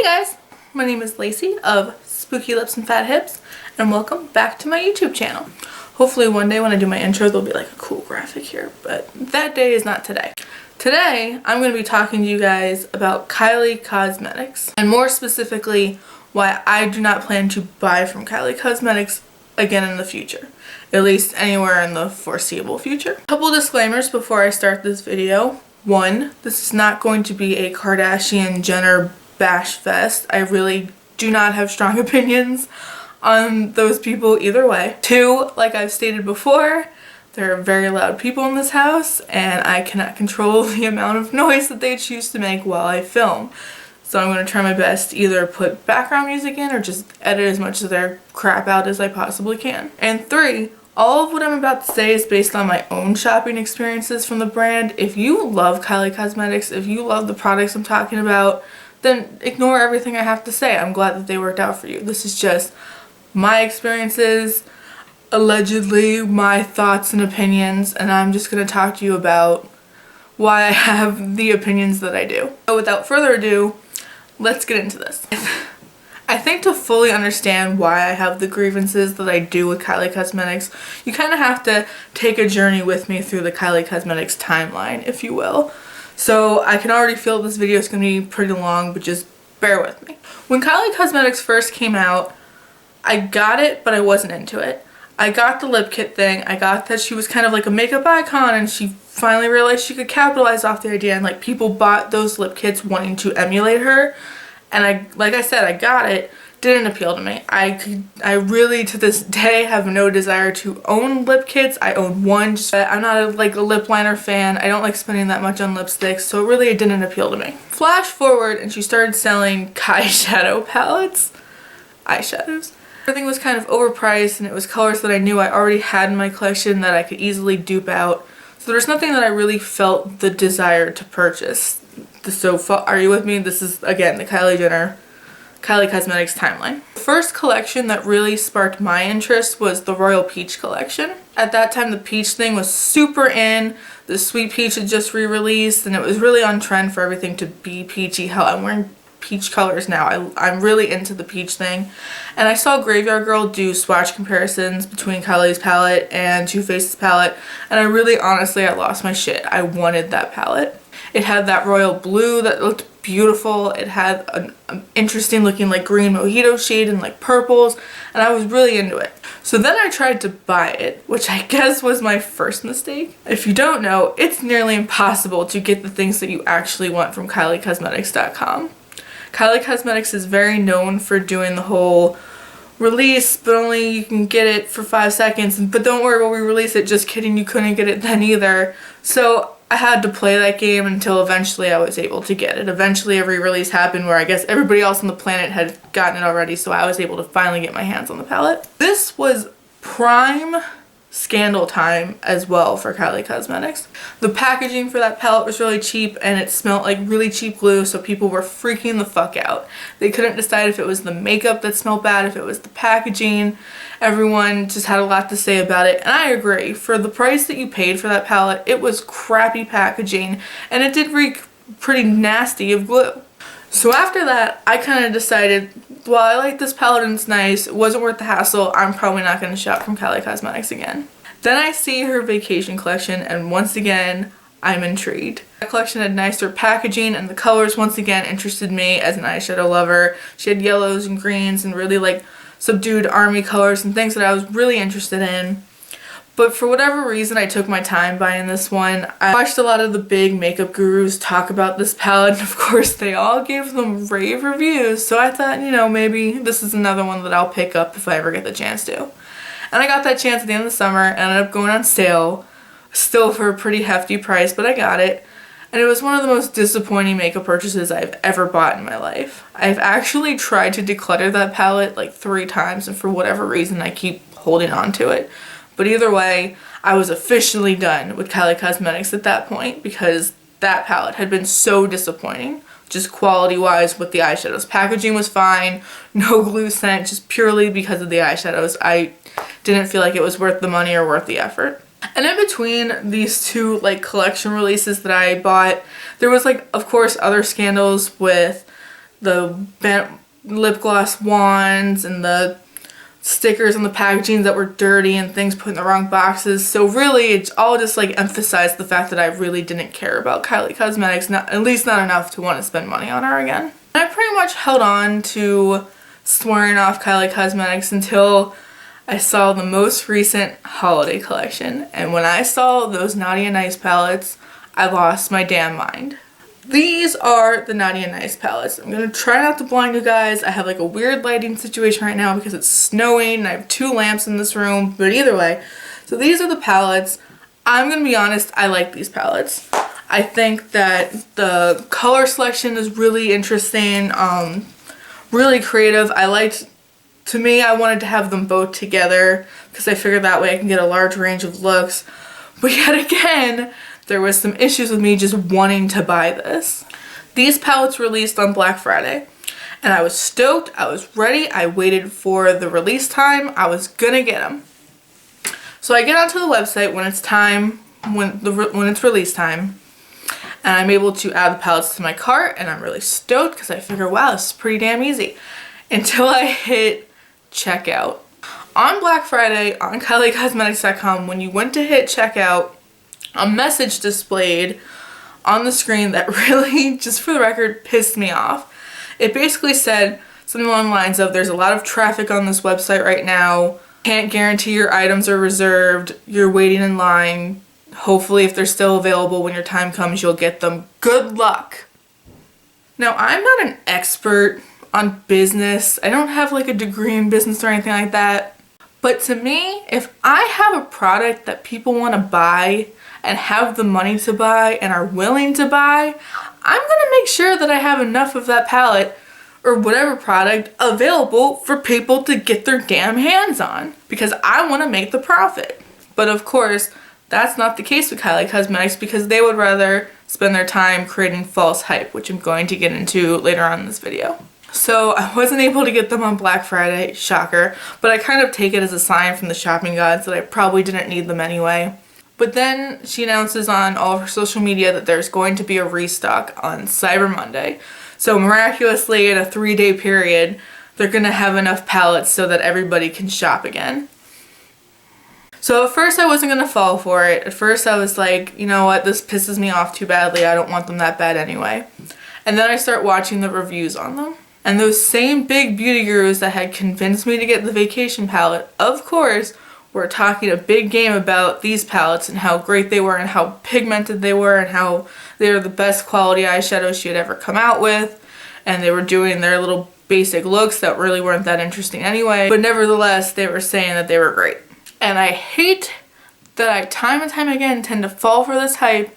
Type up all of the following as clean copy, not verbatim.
Hey guys, my name is Lacey of Spooky Lips and Fat Hips, and welcome back to my YouTube channel. Hopefully one day when I do my intro there'll be like a cool graphic here, but that day is not today. Today I'm going to be talking to you guys about Kylie Cosmetics, and more specifically why I do not plan to buy from Kylie Cosmetics again in the future. At least anywhere in the foreseeable future. A couple disclaimers before I start this video. One, this is not going to be a Kardashian Jenner bash fest. I really do not have strong opinions on those people either way. Two, like I've stated before, there are very loud people in this house and I cannot control the amount of noise that they choose to make while I film. So I'm going to try my best to either put background music in or just edit as much of their crap out as I possibly can. And three, all of what I'm about to say is based on my own shopping experiences from the brand. If you love Kylie Cosmetics, if you love the products I'm talking about, then ignore everything I have to say. I'm glad that they worked out for you. This is just my experiences, allegedly my thoughts and opinions, and I'm just going to talk to you about why I have the opinions that I do. So without further ado, let's get into this. I think to fully understand why I have the grievances that I do with Kylie Cosmetics, you kind of have to take a journey with me through the Kylie Cosmetics timeline, if you will. So I can already feel this video is going to be pretty long, but just bear with me. When Kylie Cosmetics first came out, I got it, but I wasn't into it. I got the lip kit thing. I got that she was kind of like a makeup icon and she finally realized she could capitalize off the idea, and like people bought those lip kits wanting to emulate her. And like I said, I got it. Didn't appeal to me. I really to this day have no desire to own lip kits. I own one. I'm not like a lip liner fan. I don't like spending that much on lipsticks, so really it didn't appeal to me. Flash forward and she started selling eyeshadow palettes. Eyeshadows. Everything was kind of overpriced and it was colors that I knew I already had in my collection that I could easily dupe out. So there's nothing that I really felt the desire to purchase. So are you with me? This is, again, the Kylie Cosmetics timeline. The first collection that really sparked my interest was the Royal Peach collection. At that time, the peach thing was super in. The Sweet Peach had just re-released and it was really on trend for everything to be peachy. Hell, I'm wearing peach colors now. I'm really into the peach thing. And I saw Graveyard Girl do swatch comparisons between Kylie's palette and Too Faced's palette, and I really, honestly, I lost my shit. I wanted that palette. It had that royal blue that looked beautiful. It had an interesting looking like green mojito shade and like purples, and I was really into it. So then I tried to buy it, which I guess was my first mistake. If you don't know, it's nearly impossible to get the things that you actually want from KylieCosmetics.com. Kylie Cosmetics is very known for doing the whole release, but only you can get it for 5 seconds. But don't worry, when we release it, just kidding, you couldn't get it then either. So I had to play that game until eventually I was able to get it. Eventually a re-release happened where I guess everybody else on the planet had gotten it already, so I was able to finally get my hands on the palette. This was prime scandal time as well for Kylie Cosmetics. The packaging for that palette was really cheap and it smelled like really cheap glue, so people were freaking the fuck out. They couldn't decide if it was the makeup that smelled bad, if it was the packaging. Everyone just had a lot to say about it, and I agree. For the price that you paid for that palette, it was crappy packaging and it did reek pretty nasty of glue. So after that, I kind of decided, well, I like this palette and it's nice, it wasn't worth the hassle, I'm probably not going to shop from Kylie Cosmetics again. Then I see her vacation collection and once again, I'm intrigued. That collection had nicer packaging and the colors once again interested me as an eyeshadow lover. She had yellows and greens and really like subdued army colors and things that I was really interested in. But for whatever reason, I took my time buying this one. I watched a lot of the big makeup gurus talk about this palette, and of course they all gave them rave reviews, so I thought, you know, maybe this is another one that I'll pick up if I ever get the chance to. And I got that chance at the end of the summer, and ended up going on sale, still for a pretty hefty price, but I got it. And it was one of the most disappointing makeup purchases I've ever bought in my life. I've actually tried to declutter that palette like 3 times, and for whatever reason I keep holding on to it. But either way, I was officially done with Kylie Cosmetics at that point because that palette had been so disappointing, just quality-wise with the eyeshadows. Packaging was fine, no glue scent, just purely because of the eyeshadows. I didn't feel like it was worth the money or worth the effort. And in between these two like collection releases that I bought, there was like, of course, other scandals with the bent lip gloss wands and the stickers on the packaging that were dirty and things put in the wrong boxes. So really it's all just like emphasized the fact that I really didn't care about Kylie Cosmetics, at least not enough to want to spend money on her again. And I pretty much held on to swearing off Kylie Cosmetics until I saw the most recent holiday collection. And when I saw those Naughty and Nice palettes, I lost my damn mind. These are the Naughty and Nice palettes. I'm gonna try not to blind you guys. I have like a weird lighting situation right now because it's snowing and I have 2 lamps in this room, but either way. So these are the palettes. I'm gonna be honest, I like these palettes. I think that the color selection is really interesting, really creative. I wanted to have them both together because I figured that way I can get a large range of looks. But yet again, there was some issues with me just wanting to buy this. These palettes released on Black Friday and I was stoked, I was ready, I waited for the release time, I was gonna get them. So I get onto the website when it's time, when it's release time, and I'm able to add the palettes to my cart and I'm really stoked because I figure, wow, this is pretty damn easy. Until I hit checkout. On Black Friday on KylieCosmetics.com, when you went to hit checkout, a message displayed on the screen that really, just for the record, pissed me off. It basically said something along the lines of, there's a lot of traffic on this website right now, can't guarantee your items are reserved, you're waiting in line, hopefully if they're still available when your time comes you'll get them, good luck. Now I'm not an expert on business, I don't have like a degree in business or anything like that, but to me, if I have a product that people want to buy and have the money to buy and are willing to buy, I'm gonna make sure that I have enough of that palette or whatever product available for people to get their damn hands on because I want to make the profit. But of course, that's not the case with Kylie Cosmetics because they would rather spend their time creating false hype, which I'm going to get into later on in this video. So I wasn't able to get them on Black Friday, shocker, but I kind of take it as a sign from the shopping gods that I probably didn't need them anyway. But then she announces on all of her social media that there's going to be a restock on Cyber Monday. So miraculously, in a 3-day period, they're gonna have enough palettes so that everybody can shop again. So at first I wasn't gonna fall for it. At first I was like, you know what, this pisses me off too badly. I don't want them that bad anyway. And then I start watching the reviews on them. And those same big beauty gurus that had convinced me to get the vacation palette, of course, were talking a big game about these palettes and how great they were and how pigmented they were and how they were the best quality eyeshadows she had ever come out with. And they were doing their little basic looks that really weren't that interesting anyway. But nevertheless, they were saying that they were great. And I hate that I time and time again tend to fall for this hype,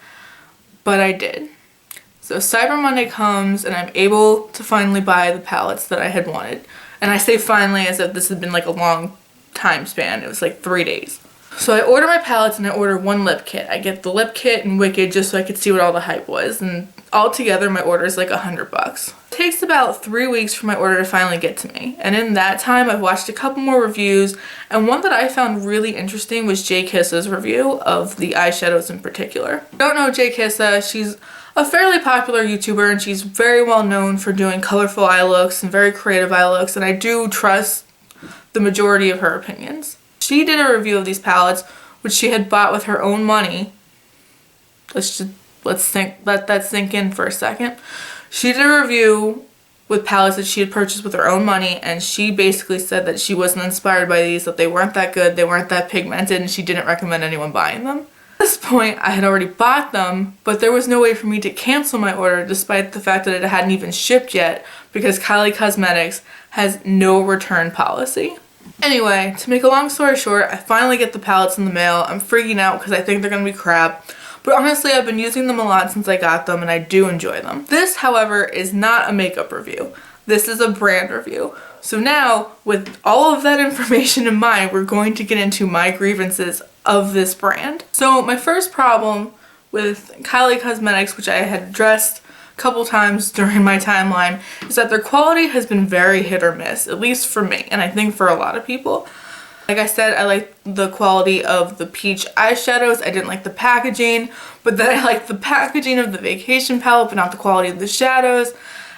but I did. So Cyber Monday comes and I'm able to finally buy the palettes that I had wanted. And I say finally as if this had been like a long time span. It was like 3 days. So I order my palettes and I order 1 lip kit. I get the lip kit and Wicked just so I could see what all the hype was. And altogether my order is like $100. It takes about 3 weeks for my order to finally get to me. And in that time I've watched a couple more reviews, and one that I found really interesting was Jay Kissa's review of the eyeshadows in particular. I don't know Jay Kissa, she's a fairly popular YouTuber and she's very well known for doing colorful eye looks and very creative eye looks, and I do trust the majority of her opinions. She did a review of these palettes, which she had bought with her own money. Let that sink in for a second. She did a review with palettes that she had purchased with her own money, and she basically said that she wasn't inspired by these, that they weren't that good, they weren't that pigmented, and she didn't recommend anyone buying them. At this point, I had already bought them, but there was no way for me to cancel my order despite the fact that it hadn't even shipped yet because Kylie Cosmetics has no return policy. Anyway, to make a long story short, I finally get the palettes in the mail. I'm freaking out because I think they're going to be crap. But honestly, I've been using them a lot since I got them and I do enjoy them. This, however, is not a makeup review. This is a brand review. So now, with all of that information in mind, we're going to get into my grievances of this brand. So my first problem with Kylie Cosmetics, which I had addressed a couple times during my timeline, is that their quality has been very hit or miss, at least for me, and I think for a lot of people. Like I said, I like the quality of the peach eyeshadows. I didn't like the packaging, but then I liked the packaging of the vacation palette, but not the quality of the shadows.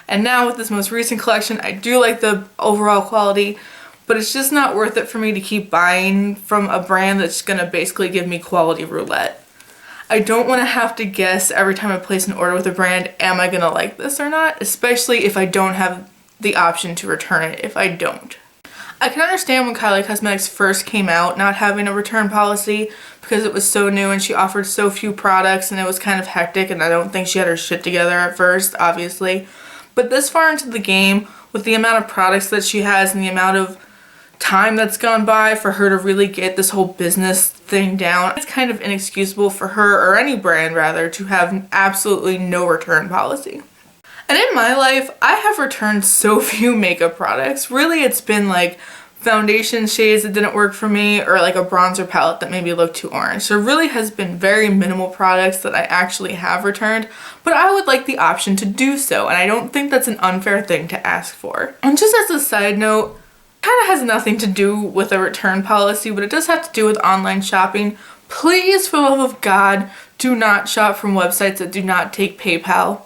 And now with this most recent collection, I do like the overall quality, but it's just not worth it for me to keep buying from a brand that's gonna basically give me quality roulette. I don't want to have to guess every time I place an order with a brand, am I gonna like this or not? Especially if I don't have the option to return it if I don't. I can understand when Kylie Cosmetics first came out not having a return policy because it was so new and she offered so few products and it was kind of hectic, and I don't think she had her shit together at first, obviously. But this far into the game, with the amount of products that she has and the amount of time that's gone by for her to really get this whole business thing down, it's kind of inexcusable for her, or any brand rather, to have absolutely no return policy. And in my life, I have returned so few makeup products. Really, it's been like foundation shades that didn't work for me, or like a bronzer palette that maybe looked too orange. So it really has been very minimal products that I actually have returned, but I would like the option to do so, and I don't think that's an unfair thing to ask for. And just as a side note, kind of has nothing to do with a return policy, but it does have to do with online shopping. Please, for the love of God, do not shop from websites that do not take PayPal.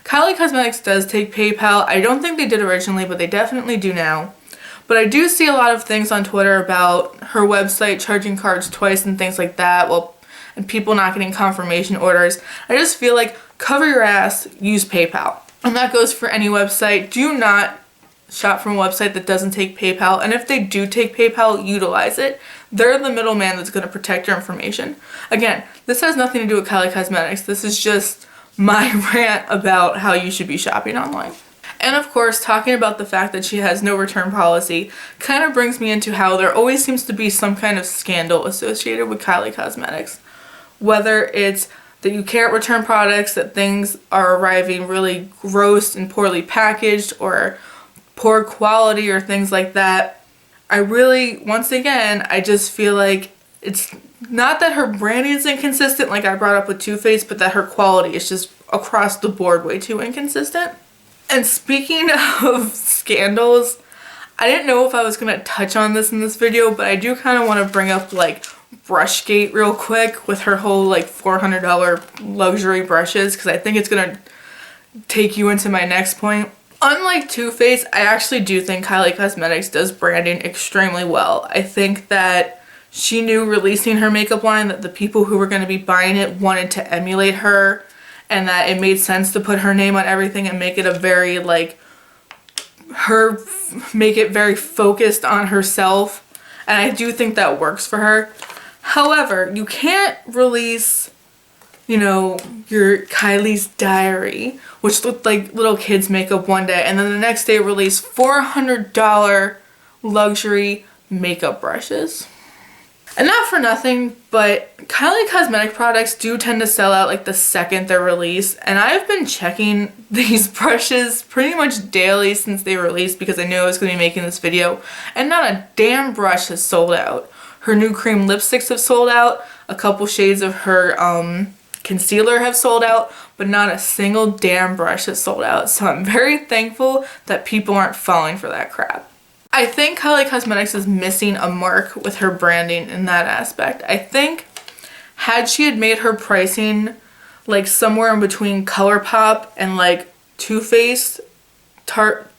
Kylie Cosmetics does take PayPal. I don't think they did originally, but they definitely do now. But I do see a lot of things on Twitter about her website charging cards twice and things like that, well, and people not getting confirmation orders. I just feel like, cover your ass, use PayPal. And that goes for any website. Do not shop from a website that doesn't take PayPal, and if they do take PayPal, utilize it. They're the middleman that's going to protect your information. Again, this has nothing to do with Kylie Cosmetics. This is just my rant about how you should be shopping online. And of course, talking about the fact that she has no return policy kind of brings me into how there always seems to be some kind of scandal associated with Kylie Cosmetics. Whether it's that you can't return products, that things are arriving really gross and poorly packaged, or poor quality, or things like that. I really, once again, I just feel like it's not that her branding is inconsistent like I brought up with Too Faced, but that her quality is just across the board way too inconsistent. And speaking of scandals, I didn't know if I was going to touch on this in this video, but I do kind of want to bring up like Brushgate real quick with her whole like $400 luxury brushes, because I think it's going to take you into my next point. Unlike Too Faced, I actually do think Kylie Cosmetics does branding extremely well. I think that she knew releasing her makeup line that the people who were going to be buying it wanted to emulate her, and that it made sense to put her name on everything and make it a very like make it very focused on herself, and I do think that works for her. However, you can't release, you know, your Kylie's Diary, which looked like little kids' makeup one day, and then the next day release $400 luxury makeup brushes. And not for nothing, but Kylie Cosmetic products do tend to sell out like the second they're released, and I've been checking these brushes pretty much daily since they released because I knew I was going to be making this video, and not a damn brush has sold out. Her new cream lipsticks have sold out, a couple shades of her concealer have sold out, but not a single damn brush has sold out. So I'm very thankful that people aren't falling for that crap. I think Kylie Cosmetics is missing a mark with her branding in that aspect. I think had she had made her pricing like somewhere in between ColourPop and like Too Faced,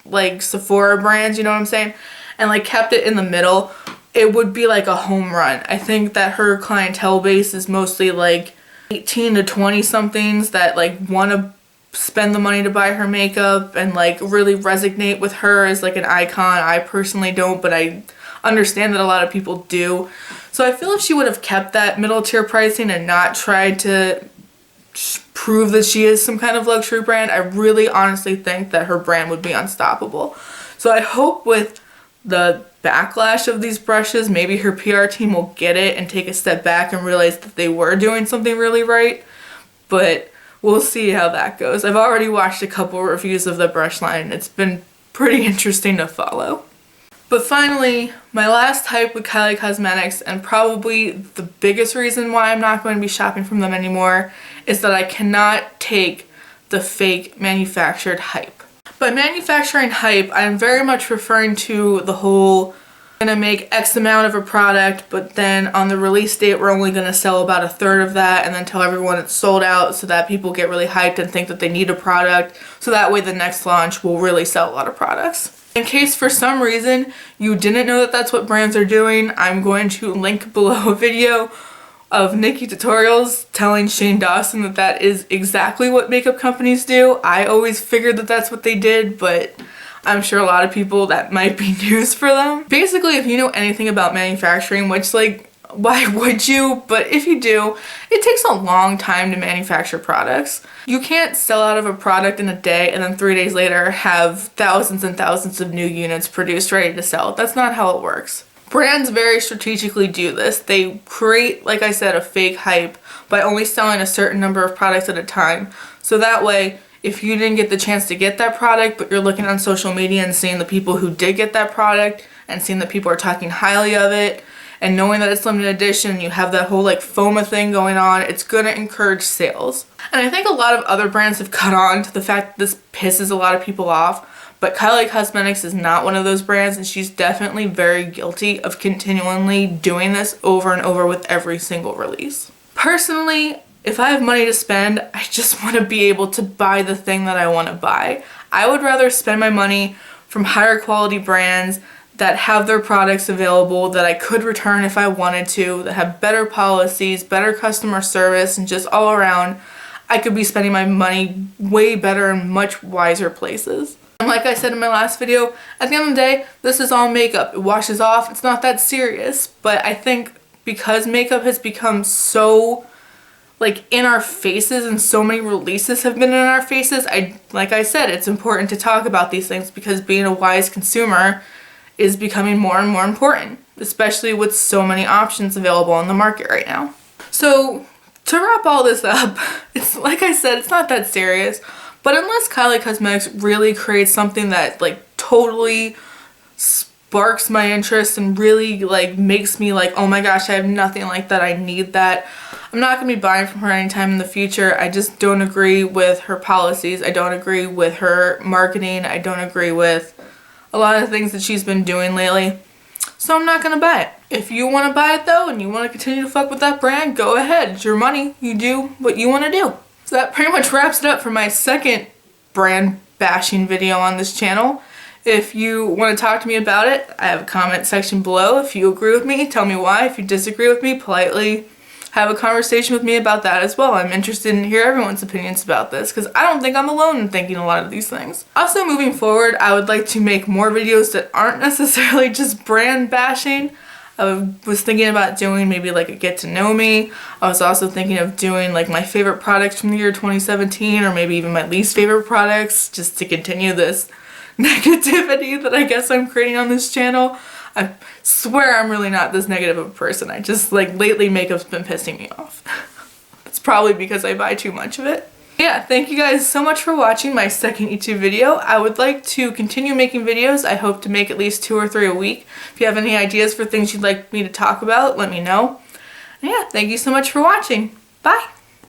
like Sephora brands, you know what I'm saying? And like kept it in the middle, it would be like a home run. I think that her clientele base is mostly like 18 to 20 somethings that like want to spend the money to buy her makeup and like really resonate with her as like an icon. I personally don't, but I understand that a lot of people do. So I feel if she would have kept that middle tier pricing and not tried to prove that she is some kind of luxury brand, I really honestly think that her brand would be unstoppable. So I hope with the backlash of these brushes, maybe her PR team will get it and take a step back and realize that they were doing something really right. But we'll see how that goes. I've already watched a couple reviews of the brush line. It's been pretty interesting to follow. But finally, my last hype with Kylie Cosmetics, and probably the biggest reason why I'm not going to be shopping from them anymore, is that I cannot take the fake manufactured hype. By manufacturing hype, I'm very much referring to the whole gonna make X amount of a product, but then on the release date we're only gonna sell about a third of that and then tell everyone it's sold out so that people get really hyped and think that they need a product, so that way the next launch will really sell a lot of products. In case for some reason you didn't know that that's what brands are doing, I'm going to link below a video of Nikki Tutorials telling Shane Dawson that that is exactly what makeup companies do. I always figured that that's what they did, but I'm sure a lot of people that might be news for them. Basically, if you know anything about manufacturing, which like, why would you? But if you do, it takes a long time to manufacture products. You can't sell out of a product in a day and then 3 days later have thousands and thousands of new units produced ready to sell. That's not how it works. Brands very strategically do this. They create, like I said, a fake hype by only selling a certain number of products at a time. So that way, if you didn't get the chance to get that product, but you're looking on social media and seeing the people who did get that product and seeing that people are talking highly of it and knowing that it's limited edition, you have that whole like FOMO thing going on, it's gonna encourage sales. And I think a lot of other brands have caught on to the fact that this pisses a lot of people off, but Kylie Cosmetics is not one of those brands, and she's definitely very guilty of continually doing this over and over with every single release. Personally, if I have money to spend, I just want to be able to buy the thing that I want to buy. I would rather spend my money from higher quality brands that have their products available that I could return if I wanted to, that have better policies, better customer service, and just all around, I could be spending my money way better in much wiser places. And like I said in my last video, at the end of the day, this is all makeup. It washes off. It's not that serious. But I think because makeup has become so like in our faces and so many releases have been in our faces, like I said, it's important to talk about these things because being a wise consumer is becoming more and more important, especially with so many options available on the market right now. So to wrap all this up, it's like I said, it's not that serious, but unless Kylie Cosmetics really creates something that like totally sparks my interest and really like makes me like, oh my gosh, I have nothing like that, I need that, I'm not going to be buying from her anytime in the future. I just don't agree with her policies. I don't agree with her marketing. I don't agree with a lot of things that she's been doing lately. So I'm not going to buy it. If you want to buy it though and you want to continue to fuck with that brand, go ahead. It's your money. You do what you want to do. So that pretty much wraps it up for my second brand bashing video on this channel. If you want to talk to me about it, I have a comment section below. If you agree with me, tell me why. If you disagree with me, politely have a conversation with me about that as well. I'm interested in hear everyone's opinions about this because I don't think I'm alone in thinking a lot of these things. Also, moving forward, I would like to make more videos that aren't necessarily just brand bashing. I was thinking about doing maybe like a get to know me. I was also thinking of doing like my favorite products from the year 2017 or maybe even my least favorite products just to continue this negativity that I guess I'm creating on this channel. I swear I'm really not this negative of a person. I just like lately makeup's been pissing me off. It's probably because I buy too much of it. Yeah, thank you guys so much for watching my second YouTube video. I would like to continue making videos. I hope to make at least 2 or 3 a week. If you have any ideas for things you'd like me to talk about, let me know. And yeah, thank you so much for watching. Bye!